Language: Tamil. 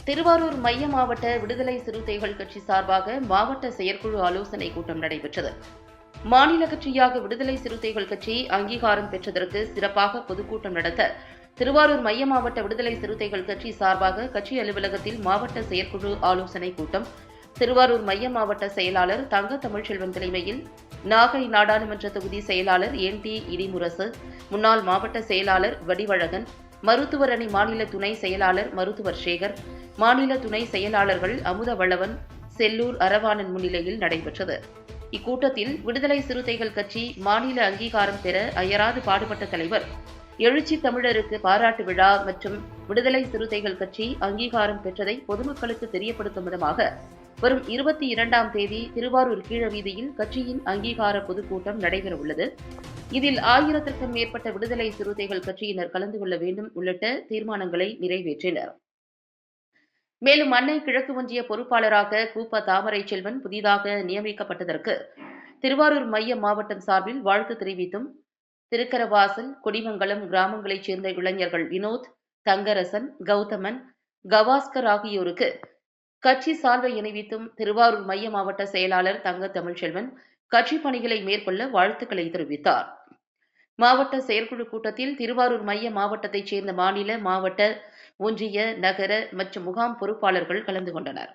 திருவாரூர் மைய மாவட்ட விடுதலை சிறுத்தைகள் கட்சி சார்பாக மாவட்ட செயற்குழு ஆலோசனை கூட்டம் நடைபெற்றது. மாநில கட்சியாக விடுதலை சிறுத்தைகள் கட்சி அங்கீகாரம் பெற்றதற்கு சிறப்பாக பொதுக்கூட்டம் நடத்த திருவாரூர் மைய மாவட்ட விடுதலை சிறுத்தைகள் கட்சி சார்பாக கட்சி அலுவலகத்தில் மாவட்ட செயற்குழு ஆலோசனை கூட்டம் திருவாரூர் மைய மாவட்ட செயலாளர் தங்க தமிழ்ச்செல்வன் தலைமையில் நாகை நாடாளுமன்ற தொகுதி செயலாளர் என்.டி. இடிமுரசு, முன்னாள் மாவட்ட செயலாளர் வடிவழகன், மருத்துவர் அணி மாநில துணை செயலாளர் மருத்துவர் சேகர், மாநில துணை செயலாளர்கள் அமுதவளவன், செல்லூர் அரவாணன் முன்னிலையில் நடைபெற்றது. இக்கூட்டத்தில் விடுதலை சிறுத்தைகள் கட்சி மாநில அங்கீகாரம் பெற அயராது பாடுபட்ட தலைவர், எழுச்சி தமிழருக்கு பாராட்டு விழா மற்றும் விடுதலை சிறுத்தைகள் கட்சி அங்கீகாரம் பெற்றதை பொதுமக்களுக்கு தெரியப்படுத்தும் விதமாக வரும் 22ஆம் தேதி திருவாரூர் கீழவீதியில் கட்சியின் அங்கீகார பொதுக்கூட்டம் நடைபெறவுள்ளது. இதில் 1000க்கும் மேற்பட்ட விடுதலை சிறுத்தைகள் கட்சியினர் கலந்து கொள்ள வேண்டும் உள்ளிட்ட தீர்மானங்களை நிறைவேற்றினர். மேலும் அன்னை கிழக்கு ஒன்றிய பொறுப்பாளராக கூப்ப தாமரை செல்வன் புதிதாக நியமிக்கப்பட்டதற்கு திருவாரூர் மைய மாவட்டம் சார்பில் வாழ்த்து தெரிவித்தும், திருக்கரவாசல், கொடிமங்கலம் கிராமங்களைச் சேர்ந்த இளைஞர்கள் வினோத், தங்கரசன், கௌதமன், கவாஸ்கர் ஆகியோருக்கு கட்சி சால்வை அணிவித்தும் திருவாரூர் மைய மாவட்ட செயலாளர் தங்க தமிழ்ச்செல்வன் கட்சி பணிகளை மேற்கொள்ள வாழ்த்துக்களை தெரிவித்தார். மாவட்ட செயற்குழு கூட்டத்தில் திருவாரூர் மைய மாவட்டத்தைச் சேர்ந்த மாநில, மாவட்ட, ஒன்றிய, நகர மற்றும் முகாம் பொறுப்பாளர்கள் கலந்து கொண்டனர்.